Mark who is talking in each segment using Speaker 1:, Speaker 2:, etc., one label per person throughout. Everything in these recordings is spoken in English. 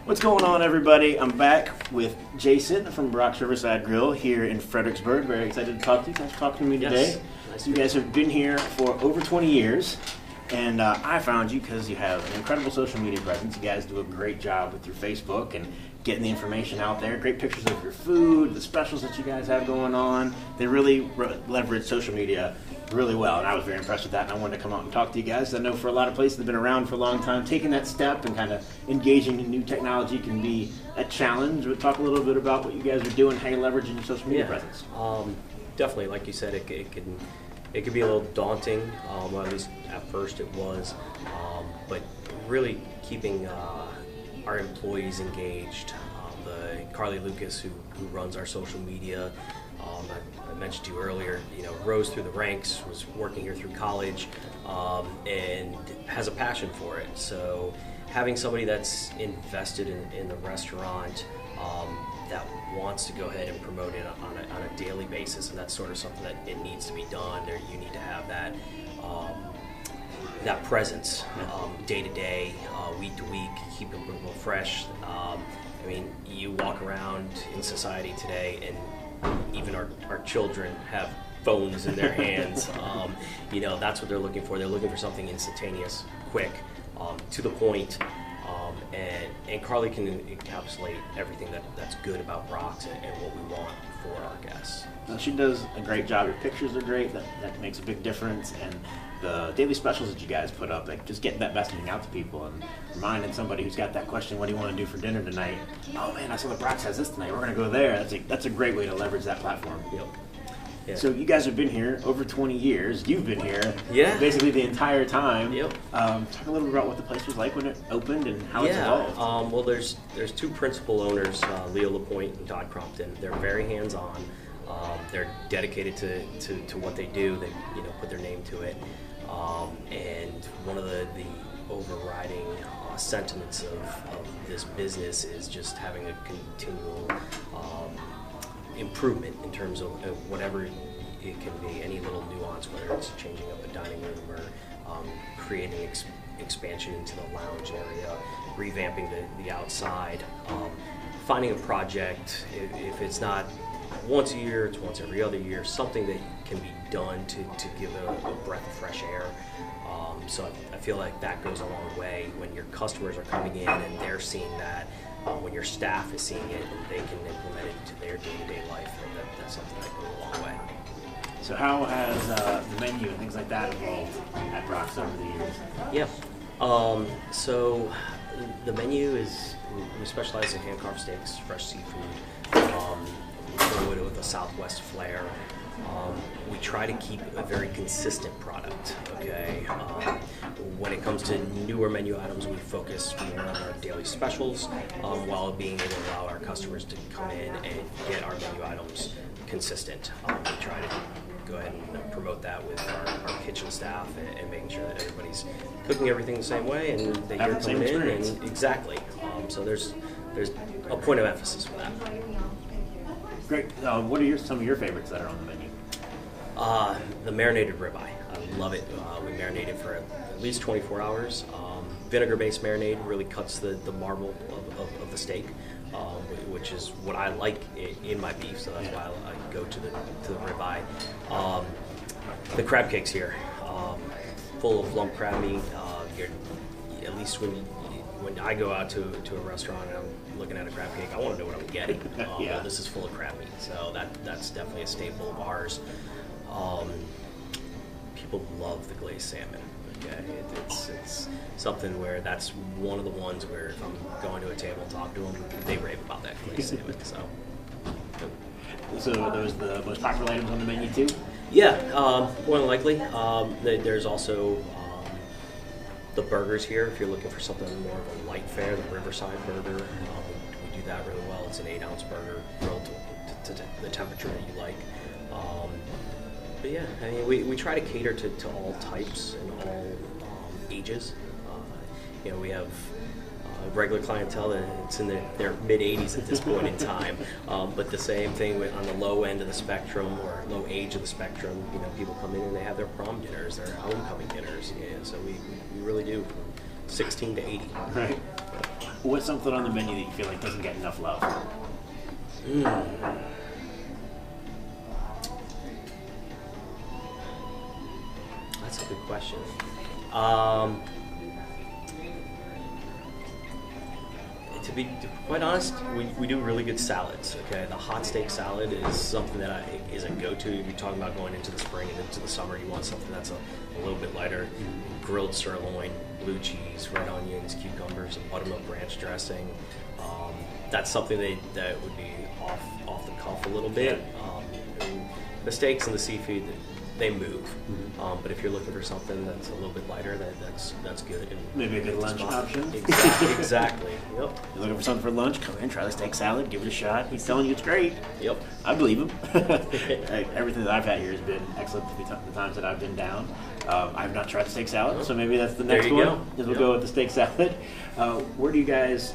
Speaker 1: What's going on, everybody? I'm back with Jason from Brock's Riverside Grill here in Fredericksburg. Very excited to talk to you. Thanks for talking to me today.
Speaker 2: Yes. Nice
Speaker 1: You guys have been here for over 20 years, and I found you because you have an incredible social media presence. You guys do a great job with your Facebook and getting the information out there. Great pictures of your food, the specials that you guys have going on. They really leverage social media really well, and I was very impressed with that, and I wanted to come out and talk to you guys. I know for a lot of places that have been around for a long time, taking that step and kind of engaging in new technology can be a challenge. We'll talk a little bit about what you guys are doing, how you're leveraging your social media presence.
Speaker 2: Definitely, like you said, it can be a little daunting, well, at least at first it was, but really keeping our employees engaged. Carly Lucas, who runs our social media, I mentioned to you earlier, rose through the ranks, was working here through college, and has a passion for it. So having somebody that's invested in the restaurant, that wants to go ahead and promote it on a daily basis, and that's sort of something that it needs to be done. You need to have that presence day to day, week to week, keep it a little fresh. You walk around in society today, and even our children have phones in their hands. That's what they're looking for. They're looking for something instantaneous, quick, to the point. And Carly can encapsulate everything that's good about Brock's and what we want for our guests.
Speaker 1: She does a great job. Your pictures are great. That makes a big difference. And the daily specials that you guys put up, like just getting that messaging out to people and reminding somebody who's got that question, what do you want to do for dinner tonight? Oh man, I saw that Brock's has this tonight. We're going to go there. That's a great way to leverage that platform.
Speaker 2: Yep. Yeah.
Speaker 1: So you guys have been here over 20 years. You've been here basically the entire time.
Speaker 2: Yep.
Speaker 1: Talk a little bit about what the place was like when it opened and how it's evolved.
Speaker 2: Well, there's two principal owners, Leo Lapointe and Todd Crompton. They're very hands-on. They're dedicated to what they do. They put their name to it. And one of the overriding sentiments of this business is just having a continual improvement in terms of whatever it can be, any little nuance, whether it's changing up a dining room or creating expansion into the lounge area, revamping the outside, finding a project. If it's not once a year, it's once every other year, something that can be done to give a breath of fresh air. So I feel like that goes a long way when your customers are coming in and they're seeing that. When your staff is seeing it and they can implement it into their day-to-day life, that's something that goes a long way.
Speaker 1: So how has the menu and things like that evolved at Brock's over the years?
Speaker 2: Yeah. So the menu is, we specialize in hand-carved steaks, fresh seafood, with a Southwest flair. We try to keep a very consistent product, okay? When it comes to newer menu items, we focus more on our daily specials, while being able to allow our customers to come in and get our menu items consistent. We try to go ahead and promote that with our kitchen staff and making sure that everybody's cooking everything the same way and they hear coming in. And exactly. So there's a point of emphasis for that.
Speaker 1: Great. What are some of your favorites that are on the menu?
Speaker 2: The marinated ribeye. I love it. We marinate it for at least 24 hours. Vinegar-based marinade really cuts the marble of the steak, which is what I like in my beef, so that's why I go to the ribeye. The crab cakes here, full of lump crab meat. At least when I go out to a restaurant and I'm looking at a crab cake, I want to know what I'm getting. Well, this is full of crab meat, so that's definitely a staple of ours. People love the glazed salmon. Okay, it's something where that's one of the ones where if I'm going to a table and talk to them, they rave about that glazed salmon.
Speaker 1: So those the most popular items on the menu too?
Speaker 2: Yeah, more than likely. There's also the burgers here. If you're looking for something more of a light fare, the Riverside burger, we do that really well. It's an 8-ounce burger grilled to the temperature that you like. But yeah, we try to cater to all types and all ages. We have regular clientele that's in their mid-80s at this point in time. But the same thing on the low end of the spectrum or low age of the spectrum. People come in and they have their prom dinners, their homecoming dinners. So we really do 16 to 80.
Speaker 1: Right. What's something on the menu that you feel like doesn't get enough love?
Speaker 2: That's a good question. To be quite honest, we do really good salads. Okay, the hot steak salad is something that is a go-to. If you're talking about going into the spring and into the summer, you want something that's a little bit lighter. Grilled sirloin, blue cheese, red onions, cucumbers, and buttermilk ranch dressing. That's something that would be off the cuff a little bit. And the steaks and the seafood, they move. But if you're looking for something that's a little bit lighter, that's good. And
Speaker 1: Maybe a good lunch option.
Speaker 2: Exactly. Yep.
Speaker 1: You're looking for something for lunch? Come in, try the steak salad, give it a shot. He's telling you it's great.
Speaker 2: Yep.
Speaker 1: I believe him. Everything that I've had here has been excellent the times that I've been down. I've not tried the steak salad, so maybe that's the next one. We'll go with the steak salad. Where do you guys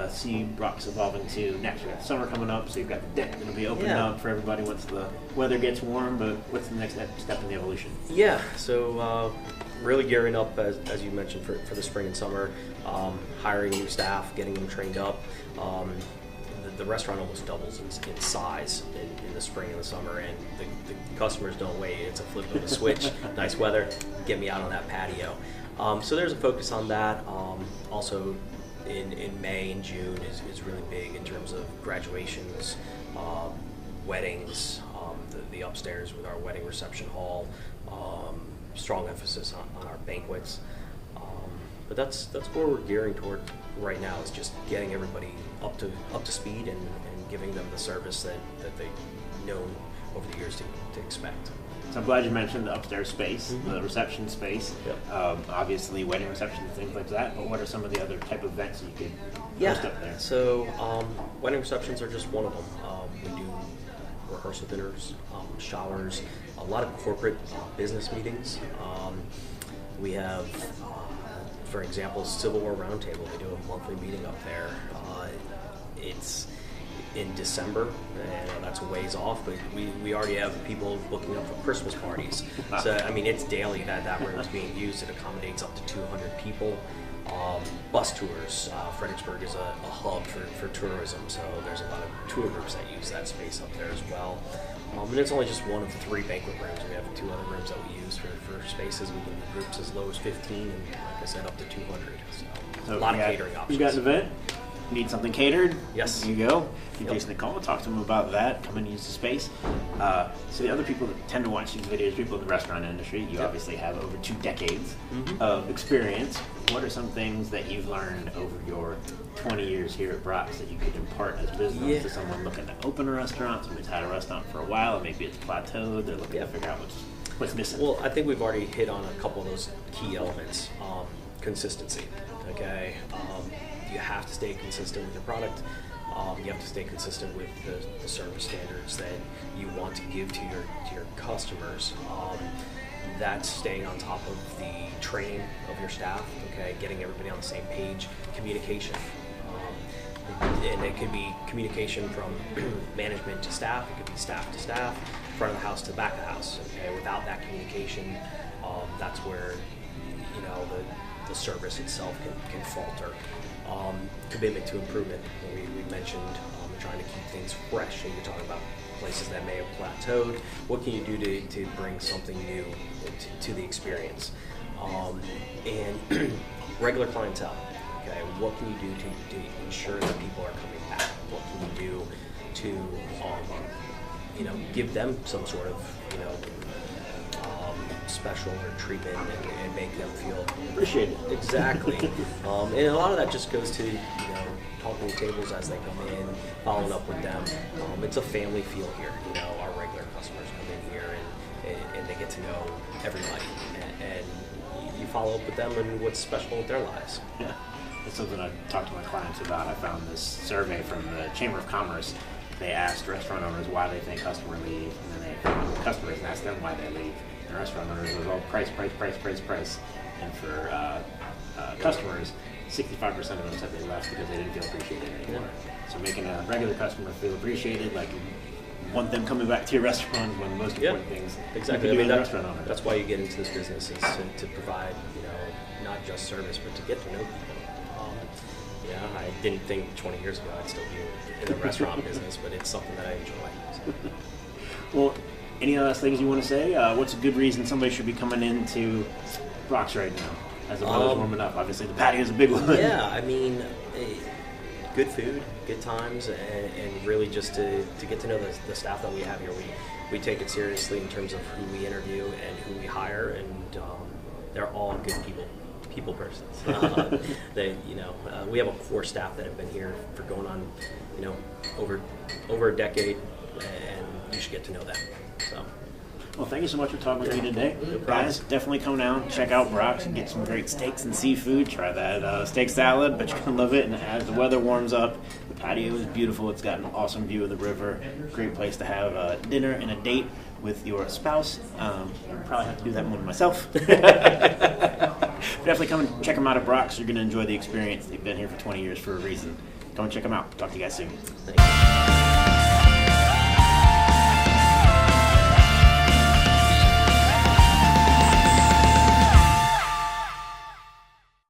Speaker 1: see Brock's evolving to next? We got summer coming up, so you've got the deck that'll be opening up for everybody once the weather gets warm, but what's the next step in the evolution?
Speaker 2: Yeah, so really gearing up, as you mentioned, for the spring and summer, hiring new staff, getting them trained up. The restaurant almost doubles in size in the spring and the summer, and the customers don't wait. It's a flip of a switch. Nice weather, get me out on that patio. So there's a focus on that. Also, in May and June is really big in terms of graduations, weddings, the upstairs with our wedding reception hall, strong emphasis on our banquets. But that's where we're gearing toward right now, is just getting everybody up to speed and giving them the service that they've known over the years to expect.
Speaker 1: So I'm glad you mentioned the upstairs space, the reception space.
Speaker 2: Yep.
Speaker 1: Obviously, wedding receptions, things like that. But what are some of the other type of events you could host up there?
Speaker 2: So wedding receptions are just one of them. We do rehearsal dinners, showers, a lot of corporate business meetings. We have, for example, Civil War Roundtable. They do a monthly meeting up there. It's in December, and that's a ways off, but we already have people booking up for Christmas parties. So, I mean, it's daily that room is being used. It accommodates up to 200 people. Bus tours. Fredericksburg is a hub for tourism, so there's a lot of tour groups that use that space up there as well. And it's only just one of 3 banquet rooms. We have 2 other rooms that we use for spaces. We can do groups as low as 15 and, like I said, up to 200. So a lot of catering options.
Speaker 1: You got an event? Need something catered?
Speaker 2: Yes.
Speaker 1: There you go. Give Jason a call, talk to him about that, come and use the space. So the other people that tend to watch these videos, people in the restaurant industry, you obviously have over 2 decades of experience. What are some things that you've learned over your 20 years here at Brock's that you could impart as business to someone looking to open a restaurant, somebody's had a restaurant for a while, and maybe it's plateaued, they're looking to figure out what's missing? Well,
Speaker 2: I think we've already hit on a couple of those key elements. Consistency, okay? You have to stay consistent with your product. You have to stay consistent with the service standards that you want to give to your customers. That's staying on top of the training of your staff, okay, getting everybody on the same page, communication. And it could be communication from management to staff, it could be staff to staff, front of the house to back of the house. Okay? Without that communication, that's where the service itself can falter. Commitment to improvement. We mentioned trying to keep things fresh. So you're talking about places that may have plateaued. What can you do to bring something new to the experience? And regular clientele. Okay, what can you do to ensure that people are coming back? What can you do to give them some sort of special or treatment and make them feel
Speaker 1: appreciated?
Speaker 2: Exactly. And a lot of that just goes to talking to tables as they come in, following up with them. It's a family feel here. Our regular customers come in here and they get to know everybody, and you follow up with them and what's special with their lives.
Speaker 1: Yeah, it's something I talked to my clients about. I found this survey from the Chamber of Commerce. They asked restaurant owners why they think customers leave, and then they found customers and asked them why they leave. And restaurant owners was all price. And for customers, 65% of them said they left because they didn't feel appreciated anymore. So making a regular customer feel appreciated, like want them coming back to your restaurant when most important things.
Speaker 2: Exactly.
Speaker 1: You
Speaker 2: I
Speaker 1: can
Speaker 2: mean,
Speaker 1: do in the restaurant owner.
Speaker 2: that's why you get into this business, is to provide, not just service, but to get to know people. I didn't think 20 years ago I'd still be in the restaurant business, but it's something that I enjoy. So.
Speaker 1: Well, any last things you want to say? What's a good reason somebody should be coming into Brock's right now as the weather's warming up? Obviously, the patio is a big one.
Speaker 2: Yeah, I mean, good food, good times, and really just to get to know the staff that we have here. We take it seriously in terms of who we interview and who we hire, and they're all good people persons. We have a core staff that have been here for going on, over a decade, and you should get to know them. So.
Speaker 1: Well, thank you so much for talking with me today. Guys, definitely come down, check out Brock's, and get some great steaks and seafood. Try that steak salad, but you're going to love it. And as the weather warms up, the patio is beautiful. It's got an awesome view of the river. Great place to have dinner and a date with your spouse. I'll probably have to do that one myself. Definitely come and check them out at Brock's. You're going to enjoy the experience. They've been here for 20 years for a reason. Come and check them out. Talk to you guys soon.
Speaker 2: Thank you.